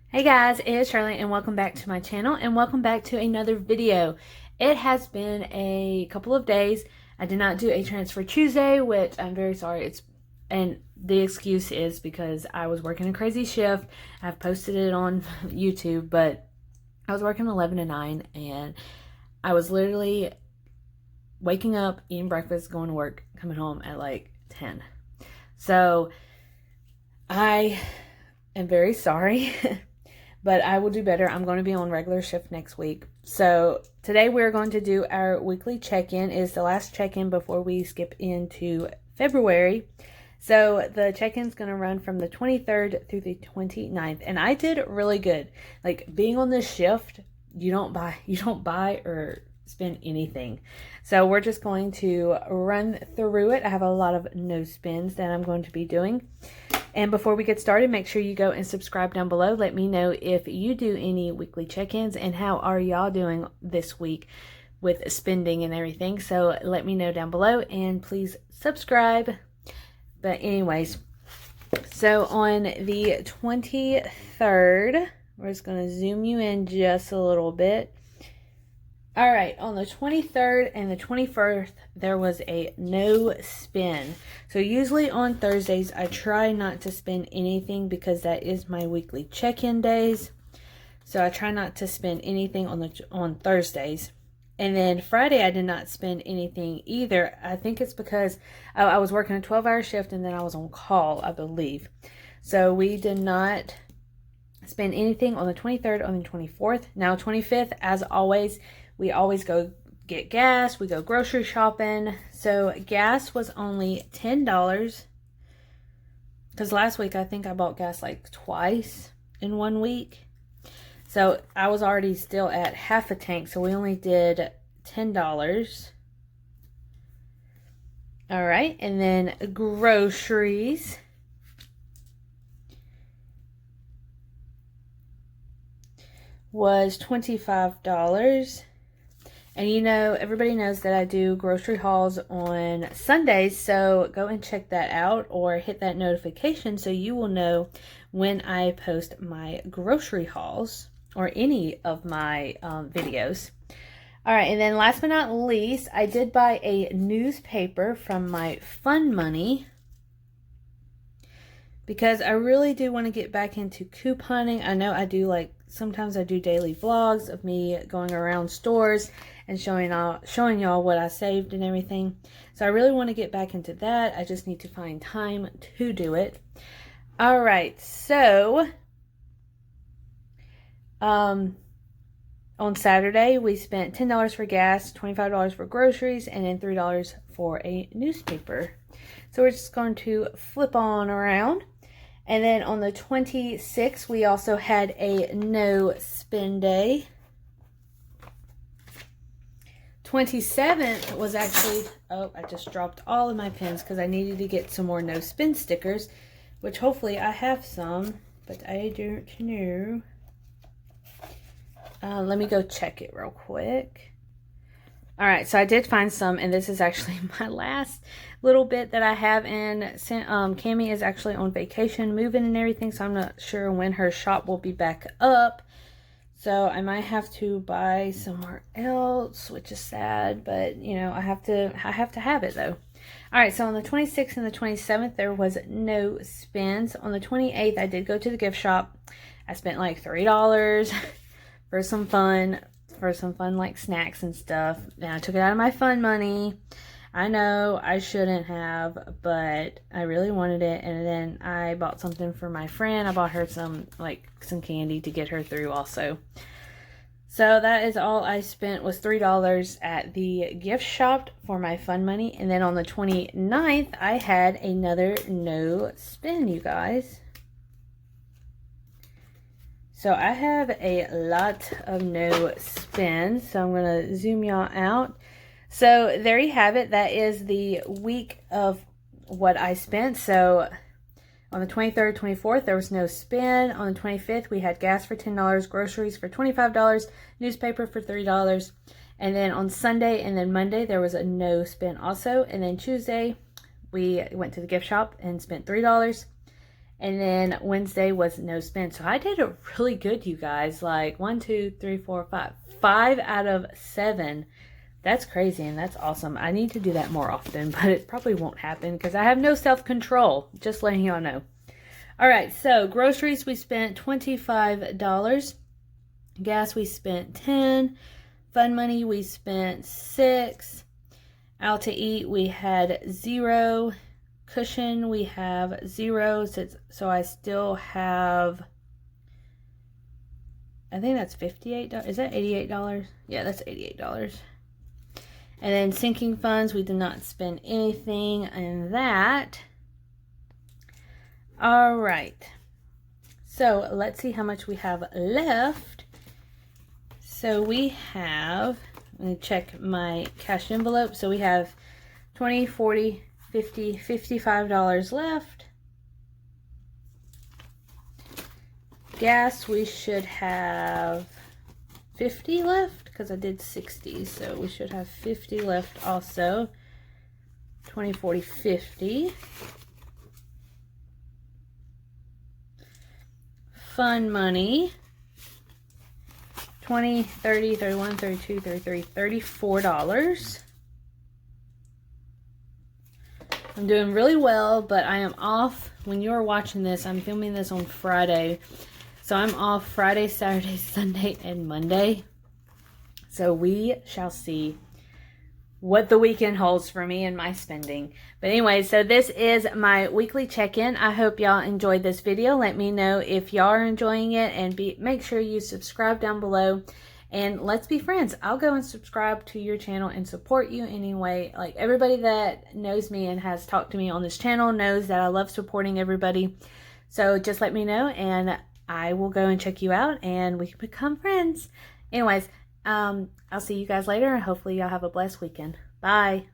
Hey guys, it's Shirley and welcome back to my channel and welcome back to another video. It has been a couple of days. I did not do a transfer Tuesday, which I'm very sorry. And the excuse is because I was working a crazy shift. I've posted it on YouTube, but I was working 11 to 9 and I was literally waking up, eating breakfast, going to work, coming home at like 10. So I am very sorry. But I will do better. I'm going to be on regular shift next week. So today we're going to do our weekly check-in. It's the last check-in before we skip into February. So the check-in is going to run from the 23rd through the 29th. And I did really good. Like being on this shift, you don't buy or spend anything. So we're just going to run through it. I have a lot of no spins that I'm going to be doing. And before we get started, make sure you go and subscribe down below. Let me know if you do any weekly check-ins and how are y'all doing this week with spending and everything. So let me know down below and please subscribe. But anyways, so on the 23rd, we're just going to zoom you in just a little bit. All right, on the 23rd and the 21st, there was a no spin. So usually on Thursdays, I try not to spend anything because that is my weekly check-in days. So I try not to spend anything on Thursdays. And then Friday, I did not spend anything either. I think it's because I was working a 12-hour shift and then I was on call, I believe. So we did not spend anything on the 23rd, on the 24th. Now, 25th, as always, we always go get gas. We go grocery shopping. So gas was only $10. Because last week, I think I bought gas like twice in 1 week. So I was already still at half a tank. So we only did $10. All right. And then groceries was $25. And you know, everybody knows that I do grocery hauls on Sundays, so go and check that out or hit that notification so you will know when I post my grocery hauls or any of my videos. All right, and then last but not least, I did buy a newspaper from my fun money because I really do want to get back into couponing. I know I do sometimes I do daily vlogs of me going around stores and showing y'all what I saved and everything. So I really want to get back into that. I just need to find time to do it. All right, so on Saturday we spent $10 for gas, $25 for groceries, and then $3 for a newspaper. So we're just going to flip on around. And then on the 26th, we also had a no spend day. 27th was actually, oh, I just dropped all of my pins because I needed to get some more no spin stickers, which hopefully I have some, but I don't know. Let me go check it real quick. All right, so I did find some, and this is actually my last little bit that I have in. Cammie is actually on vacation, moving and everything, so I'm not sure when her shop will be back up. So I might have to buy somewhere else, which is sad, but you know, I have to have it though. All right, so on the 26th and the 27th, there was no spins. On the 28th, I did go to the gift shop. I spent like $3 for some fun like snacks and stuff. And I took it out of my fun money. I know I shouldn't have, but I really wanted it. And then I bought something for my friend. I bought her some candy to get her through also. So that is all I spent, was $3 at the gift shop for my fun money. And then on the 29th, I had another no spin, you guys. So I have a lot of no spins, so I'm going to zoom y'all out. So there you have it. That is the week of what I spent. So on the 23rd, 24th, there was no spin. On the 25th, we had gas for $10, groceries for $25, newspaper for $3. And then on Sunday and then Monday, there was a no spin also. And then Tuesday, we went to the gift shop and spent $3. And then Wednesday was no spend. So I did it really good, you guys. Like 1, 2, 3, 4, 5. 5 out of 7. That's crazy and that's awesome. I need to do that more often, but it probably won't happen because I have no self-control. Just letting y'all know. All right, so groceries we spent $25. Gas we spent $10. Fun money we spent $6. Out to eat we had $0. Cushion we have $0. So I still have, I think that's $58. Is that $88? Yeah, that's $88. And then sinking funds, we did not spend anything in that. All right. So let's see how much we have left. So we have, let me check my cash envelope. So we have 20, 40, 50, $55 left. Gas, we should have 50 left because I did 60. So we should have 50 left also. 20, 40, 50. Fun money. 20, 30, 31, 32, 33, $34. I'm doing really well, but I am off. When you're watching this, I'm filming this on Friday. So I'm off Friday, Saturday, Sunday, and Monday. So we shall see what the weekend holds for me and my spending. But anyway, so this is my weekly check-in. I hope y'all enjoyed this video. Let me know if y'all are enjoying it, and make sure you subscribe down below. And let's be friends. I'll go and subscribe to your channel and support you anyway. Like, everybody that knows me and has talked to me on this channel knows that I love supporting everybody. So just let me know and I will go and check you out and we can become friends. Anyways, I'll see you guys later and hopefully y'all have a blessed weekend. Bye.